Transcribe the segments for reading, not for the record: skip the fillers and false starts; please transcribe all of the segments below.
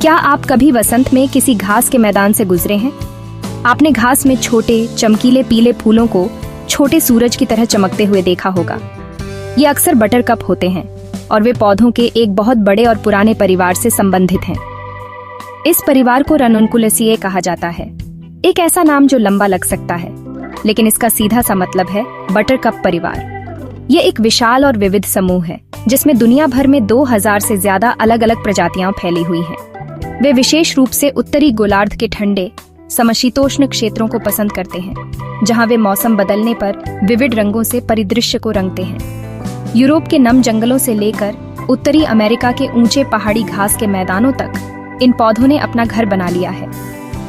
क्या आप कभी वसंत में किसी घास के मैदान से गुजरे हैं? आपने घास में छोटे चमकीले पीले फूलों को छोटे सूरज की तरह चमकते हुए देखा होगा। ये अक्सर बटरकप होते हैं और वे पौधों के एक बहुत बड़े और पुराने परिवार से संबंधित हैं। इस परिवार को रनुन्कुलेसिए कहा जाता है, एक ऐसा नाम जो लंबा लग सकता है, लेकिन इसका सीधा सा मतलब है बटरकप परिवार। ये एक विशाल और विविध समूह है जिसमें दुनिया भर में 2000 से ज्यादा अलग अलग प्रजातियां फैली हुई हैं। वे विशेष रूप से उत्तरी गोलार्ध के ठंडे समशीतोष्ण क्षेत्रों को पसंद करते हैं, जहां वे मौसम बदलने पर विविध रंगों से परिदृश्य को रंगते हैं। यूरोप के नम जंगलों से लेकर उत्तरी अमेरिका के ऊंचे पहाड़ी घास के मैदानों तक इन पौधों ने अपना घर बना लिया है।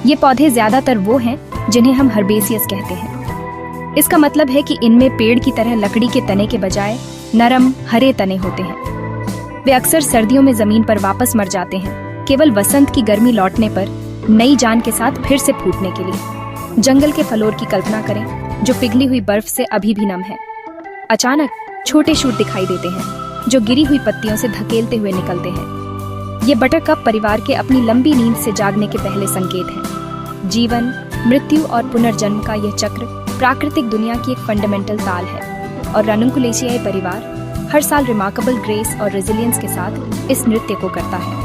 ये पौधे ज्यादातर वो हैं जिन्हें हम हर्बेसियस कहते हैं। इसका मतलब है कि इनमें पेड़ की तरह लकड़ी के तने के बजाय नरम हरे तने होते हैं। वे अक्सर सर्दियों में जमीन पर वापस मर जाते हैं, केवल वसंत की गर्मी लौटने पर नई जान के साथ फिर से फूटने के लिए। जंगल के फ्लोर की कल्पना करें जो पिघली हुई बर्फ से अभी भी नम है। अचानक छोटे शूट दिखाई देते हैं जो गिरी हुई पत्तियों से धकेलते हुए निकलते हैं। ये बटरकप परिवार के अपनी लंबी नींद से जागने के पहले संकेत हैं। जीवन, मृत्यु और पुनर्जन्म का यह चक्र प्राकृतिक दुनिया की एक फंडामेंटल ताल है, और रनुन्कुलेसिए परिवार हर साल रिमार्केबल ग्रेस और रेजिलियंस के साथ इस नृत्य को करता है।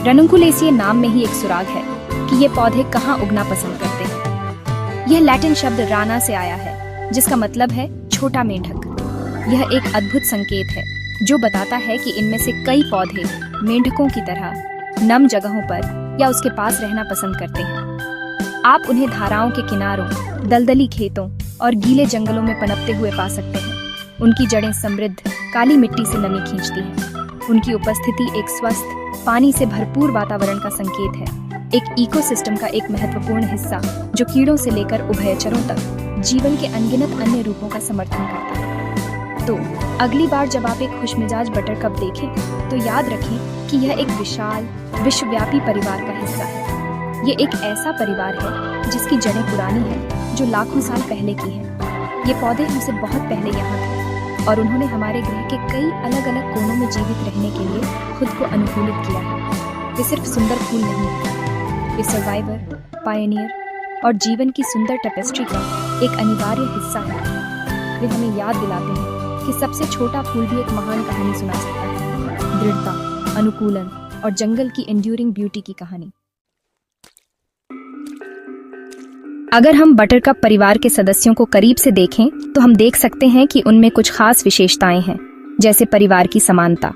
रनुन्कुलेसिए नाम में ही एक सुराग है कि ये पौधे कहाँ उगना पसंद करते हैं। यह लैटिन शब्द राना से आया है, जिसका मतलब है छोटा मेंढक। यह एक अद्भुत संकेत है जो बताता है कि इनमें से कई पौधे मेंढकों की तरह नम जगहों पर या उसके पास रहना पसंद करते हैं। आप उन्हें धाराओं के किनारों, दलदली खेतों और गीले जंगलों में पनपते हुए पा सकते हैं। उनकी जड़ें समृद्ध काली मिट्टी से नमी खींचती हैं। उनकी उपस्थिति एक स्वस्थ, पानी से भरपूर वातावरण का संकेत है, एक इकोसिस्टम का एक महत्वपूर्ण हिस्सा जो कीड़ों से लेकर उभयचरों तक जीवन के अनगिनत अन्य रूपों का समर्थन करता है। तो अगली बार जब आप एक खुशमिजाज बटरकप देखें तो याद रखें कि यह एक विशाल विश्वव्यापी परिवार का हिस्सा है। ये एक ऐसा परिवार है जिसकी जड़ें पुरानी हैं, जो लाखों साल पहले की हैं। ये पौधे हमसे बहुत पहले यहाँ थे और उन्होंने हमारे ग्रह के कई अलग अलग कोनों में जीवित रहने के लिए खुद को अनुकूलित किया है। वे सिर्फ सुंदर फूल नहीं हैं, वे सर्वाइवर, पायनियर और जीवन की सुंदर टेपेस्ट्री का एक अनिवार्य हिस्सा है। वे हमें याद दिलाते हैं कि सबसे छोटा फूल भी एक महान कहानी सुना सकता है, दृढ़ता, अनुकूलन और जंगल की एंड्यूरिंग ब्यूटी की कहानी। अगर हम बटरकप परिवार के सदस्यों को करीब से देखें तो हम देख सकते हैं कि उनमें कुछ खास विशेषताएं हैं, जैसे परिवार की समानता।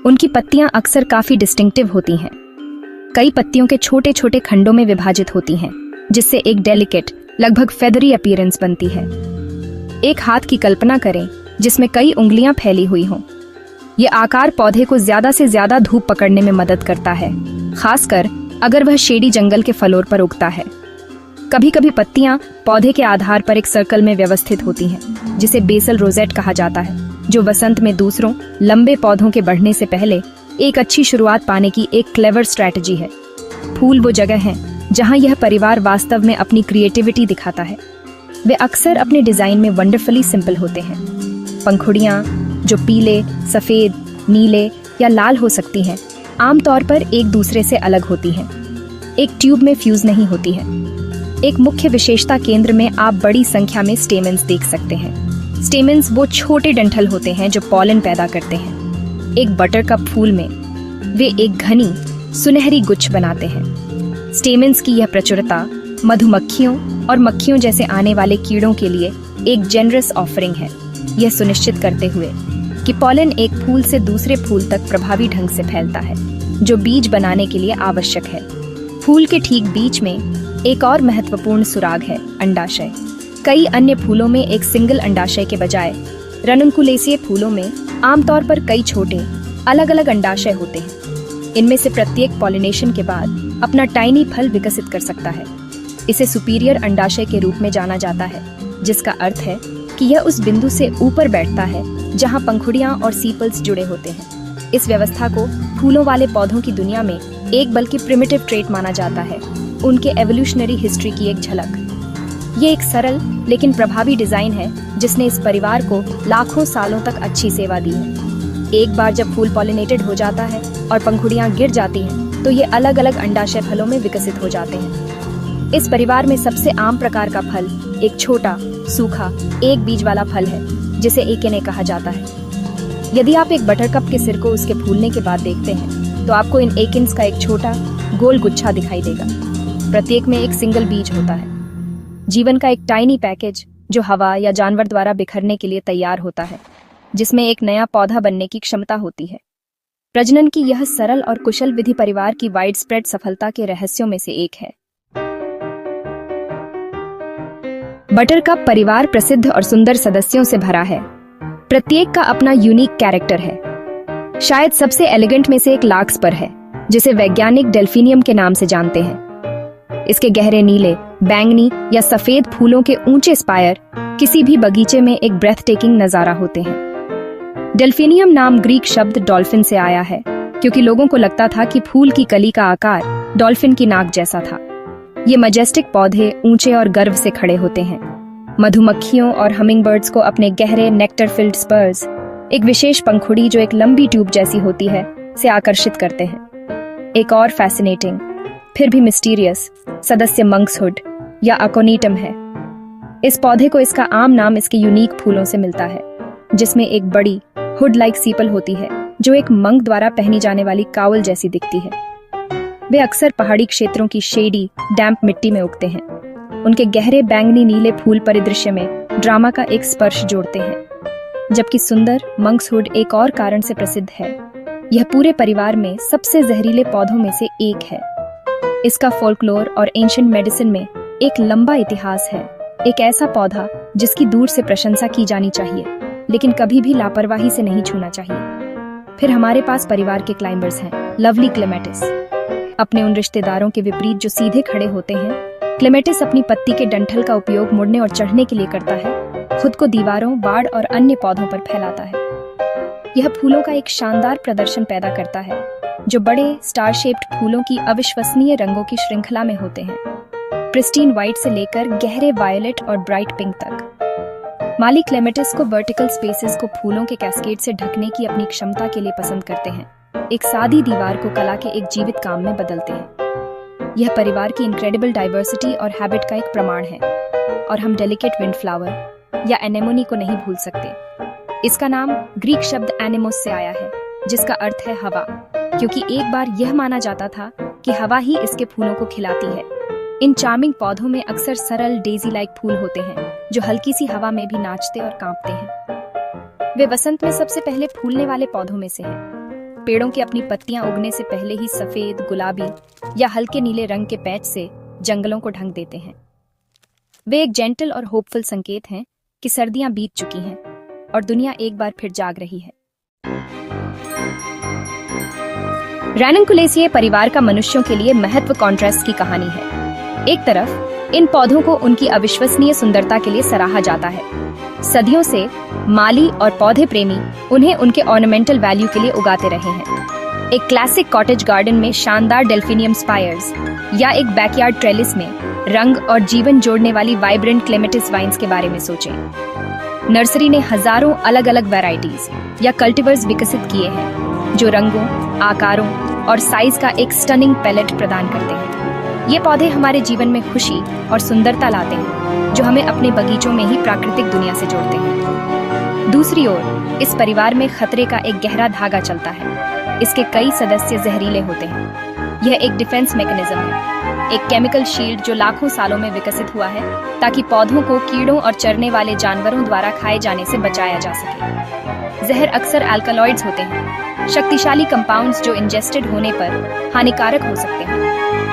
उनकी पत्तियां अक्सर काफी डिस्टिंक्टिव होती हैं। कई पत्तियों के छोटे छोटे खंडों में विभाजित होती हैं, जिससे एक डेलिकेट, लगभग फेदरी अपीयरेंस बनती है। एक हाथ की कल्पना करें जिसमें कई उंगलियां फैली हुई हों। ये आकार पौधे को ज्यादा से ज्यादा धूप पकड़ने में मदद करता है, खासकर अगर वह शेडी जंगल के फ्लोर पर उगता है। कभी कभी पत्तियां पौधे के आधार पर एक सर्कल में व्यवस्थित होती हैं, जिसे बेसल रोजेट कहा जाता है, जो वसंत में दूसरों लंबे पौधों के बढ़ने से पहले एक अच्छी शुरुआत पाने की एक क्लेवर स्ट्रैटेजी है। फूल वो जगह है जहां यह परिवार वास्तव में अपनी क्रिएटिविटी दिखाता है। वे अक्सर अपने डिजाइन में वंडरफुली सिंपल होते हैं। पंखुड़ियां, जो पीले, सफेद, नीले या लाल हो सकती हैं, आमतौर पर एक दूसरे से अलग होती हैं। एक ट्यूब में फ्यूज नहीं होती है। एक मुख्य विशेषता केंद्र में आप बड़ी संख्या में स्टेमेंस देख सकते हैं। स्टेमेंस वो छोटे डंठल होते हैं जो पॉलन पैदा करते हैं। एक बटरकप फूल में वे एक घनी सुनहरी गुच्छ बनाते हैं। स्टेमेंस की यह प्रचुरता मधुमक्खियों और मक्खियों जैसे आने वाले कीड़ों के लिए एक जेनरस ऑफरिंग है, यह सुनिश्चित करते हुए कि पॉलन एक फूल से दूसरे फूल तक प्रभावी ढंग से फैलता है, जो बीज बनाने के लिए आवश्यक है। फूल के ठीक बीच में एक और महत्वपूर्ण सुराग है, अंडाशय। कई अन्य फूलों में एक सिंगल अंडाशय के बजाय रनुन्कुलेसिए फूलों में आमतौर पर कई छोटे अलग अलग अंडाशय होते हैं। इनमें से प्रत्येक पॉलिनेशन के बाद अपना टाइनी फल विकसित कर सकता है। इसे सुपीरियर अंडाशय के रूप में जाना जाता है, जिसका अर्थ है कि यह उस बिंदु से ऊपर बैठता है जहां पंखुड़ियां और सीपल्स जुड़े होते हैं। इस व्यवस्था को फूलों वाले पौधों की दुनिया में एक बल्कि प्रिमिटिव ट्रेट माना जाता है, उनके एवोल्यूशनरी हिस्ट्री की एक झलक। ये एक सरल लेकिन प्रभावी डिजाइन है जिसने इस परिवार को लाखों सालों तक अच्छी सेवा दी है। एक बार जब फूल पॉलिनेटेड हो जाता है और पंखुड़ियां गिर जाती हैं तो ये अलग अलग अंडाशय फलों में विकसित हो जाते हैं। इस परिवार में सबसे आम प्रकार का फल एक छोटा, सूखा, एक बीज वाला फल है जिसे एकेने कहा जाता है। यदि आप एक बटरकप के सिर को उसके फूलने के बाद देखते हैं तो आपको इन एकिन्स का एक छोटा गोल गुच्छा दिखाई देगा। प्रत्येक में एक सिंगल बीज होता है। जीवन का एक टाइनी पैकेज जो हवा या जानवर द्वारा बिखरने के लिए तैयार होता है, जिसमें एक नया पौधा बनने की क्षमता होती है। प्रजनन की यह सरल और कुशल विधि परिवार की वाइड स्प्रेड सफलता के रहस्यों में से एक है। बटरकप परिवार प्रसिद्ध और सुंदर सदस्यों से भरा है। प्रत्येक का अपना यूनिक कैरेक्टर है। शायद सबसे एलिगेंट में से एक लार्कस्पर है, जिसे वैज्ञानिक डेल्फिनियम के नाम से जानते हैं। इसके गहरे नीले, बैंगनी या सफेद फूलों के ऊंचे स्पायर किसी भी बगीचे में एक ब्रेथ टेकिंग नजारा होते हैं। डेल्फिनियम नाम ग्रीक शब्द डॉल्फिन से आया है, क्योंकि लोगों को लगता था कि फूल की कली का आकार डॉल्फिन की नाक जैसा था। ये मजेस्टिक पौधे ऊंचे और गर्व से खड़े होते हैं। मधुमक्खियों और हमिंगबर्ड्स को अपने गहरे नेक्टर फिल्ड स्पर्स, एक विशेष पंखुड़ी जो एक लंबी ट्यूब जैसी होती है, से आकर्षित करते हैं। एक और फैसिनेटिंग, फिर भी मिस्टीरियस सदस्य मंक्सहुड या अकोनीटम है। इस पौधे को इसका आम नाम इसके यूनिक फूलों से मिलता है, जिसमें एक बड़ी हुड लाइक सीपल होती है जो एक मंक द्वारा पहनी जाने वाली कावल जैसी दिखती है। वे अक्सर पहाड़ी क्षेत्रों की शेडी, डैम्प मिट्टी में उगते हैं। उनके गहरे बैंगनी नीले फूल परिदृश्य में ड्रामा का एक स्पर्श जोड़ते हैं। जबकि सुंदर मंक्सहुड एक और कारण से प्रसिद्ध है। यह पूरे परिवार में सबसे जहरीले पौधों में से एक है। इसका फोल्कलोर और एंशिएंट मेडिसिन में एक लंबा इतिहास है। एक ऐसा पौधा जिसकी दूर से प्रशंसा की जानी चाहिए, लेकिन कभी भी लापरवाही से नहीं छूना चाहिए। फिर हमारे पास परिवार के क्लाइंबर्स हैं, लवली क्लेमेटिस। अपने उन रिश्तेदारों के विपरीत जो सीधे खड़े होते हैं, क्लेमेटिस अपनी पत्ती के डंठल का उपयोग मुड़ने और चढ़ने के लिए करता है। खुद को दीवारों, बाड़ और अन्य पौधों पर फैलाता है। यह फूलों का एक शानदार प्रदर्शन पैदा करता है, जो बड़े स्टार शेप्ड फूलों की अविश्वसनीय रंगों की श्रृंखला में होते हैं, प्रिस्टीन व्हाइट से लेकर गहरे वायलेट और ब्राइट पिंक तक। माली क्लेमेटिस को वर्टिकल स्पेसेस को फूलों के कैस्केड से ढकने की अपनी क्षमता के लिए पसंद करते हैं। एक सादी दीवार को कला के एक जीवित काम में बदलते हैं। यह परिवार की इनक्रेडिबल डाइवर्सिटी और हैबिट का एक प्रमाण है। और हम डेलिकेट विंड फ्लावर या एनेमोनी को नहीं भूल सकते। इसका नाम ग्रीक शब्द एनेमोस से आया है, जिसका अर्थ है हवा, क्योंकि एक बार यह माना जाता था कि हवा ही इसके फूलों को खिलाती है। इन चार्मिंग पौधों में अक्सर सरल डेजी लाइक फूल होते हैं, जो हल्की सी हवा में भी नाचते और कांपते हैं। वे वसंत में सबसे पहले फूलने वाले पौधों में से हैं। पेड़ों की अपनी पत्तियां उगने से पहले ही सफेद, गुलाबी या हल्के नीले रंग के पैच से जंगलों को ढंक देते हैं। वे एक जेंटल और होपफुल संकेत हैं कि सर्दियां बीत चुकी हैं और दुनिया एक बार फिर जाग रही है। रैननकुलेसिए परिवार का मनुष्यों के लिए महत्व कॉन्ट्रास्ट की कहानी है। एक तरफ इन पौधों को उनकी अविश्वसनीय सुंदरता के लिए सराहा जाता है। सदियों से माली और पौधे प्रेमी उन्हें उनके ऑर्नामेंटल वैल्यू के लिए उगाते रहे हैं। एक क्लासिक कॉटेज गार्डन में शानदार डेल्फिनियम स्पायर्स या एक बैकयार्ड ट्रेलिस में रंग और जीवन जोड़ने वाली वाइब्रेंट क्लेमेटिस वाइन्स के बारे में सोचें। नर्सरी ने हजारों अलग अलग वैरायटीज या कल्टीवर्स विकसित किए हैं, जो रंगों, आकारों और साइज का एक स्टनिंग पैलेट प्रदान करते हैं। ये पौधे हमारे जीवन में खुशी और सुंदरता लाते हैं, जो हमें अपने बगीचों में ही प्राकृतिक दुनिया से जोड़ते हैं। दूसरी ओर इस परिवार में खतरे का एक गहरा धागा चलता है। इसके कई सदस्य जहरीले होते हैं। यह एक डिफेंस मैकेनिज्म है, एक केमिकल शील्ड जो लाखों सालों में विकसित हुआ है ताकि पौधों को कीड़ों और चरने वाले जानवरों द्वारा खाए जाने से बचाया जा सके। जहर अक्सर अल्कलॉइड्स होते हैं, शक्तिशाली कंपाउंड्स जो इंजेस्टेड होने पर हानिकारक हो सकते हैं।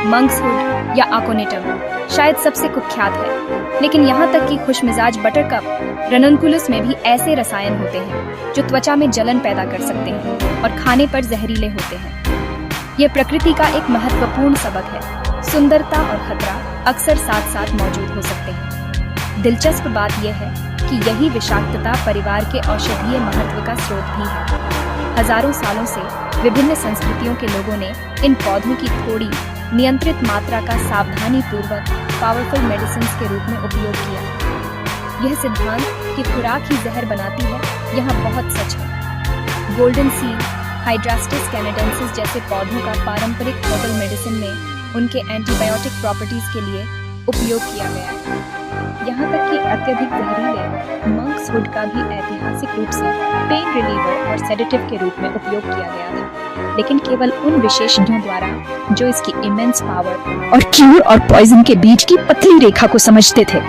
मंक्सहुड या अकोनिटम शायद सबसे कुख्यात है, लेकिन यहाँ तक कि खुशमिजाज बटरकप रैननकुलस में भी ऐसे रसायन होते हैं जो त्वचा में जलन पैदा कर सकते हैं और खाने पर जहरीले होते हैं। यह प्रकृति का एक महत्वपूर्ण सबक है। सुंदरता और खतरा अक्सर साथ साथ मौजूद हो सकते हैं। दिलचस्प बात यह है कि यही विषाक्तता परिवार के औषधीय महत्व का स्रोत भी है। हजारों सालों से विभिन्न संस्कृतियों के लोगों ने इन पौधों की थोड़ी नियंत्रित मात्रा का सावधानी पूर्वक पावरफुल मेडिसिन के रूप में उपयोग किया। यह सिद्धांत कि खुराक ही जहर बनाती है, यहाँ बहुत सच है। गोल्डन सीड हाइड्रास्टिस कैनेडेंसिस जैसे पौधों का पारंपरिक हर्बल मेडिसिन में उनके एंटीबायोटिक प्रॉपर्टीज के लिए उपयोग किया गया है। यहाँ तक कि अत्यधिक जहरीले मंक्स वुड का भी ऐतिहासिक रूप से पेन रिलीवर और सेडेटिव के रूप में उपयोग किया गया था, लेकिन केवल उन विशेषज्ञों द्वारा जो इसकी इमेंस पावर और क्यूर और पॉइजन के बीच की पतली रेखा को समझते थे।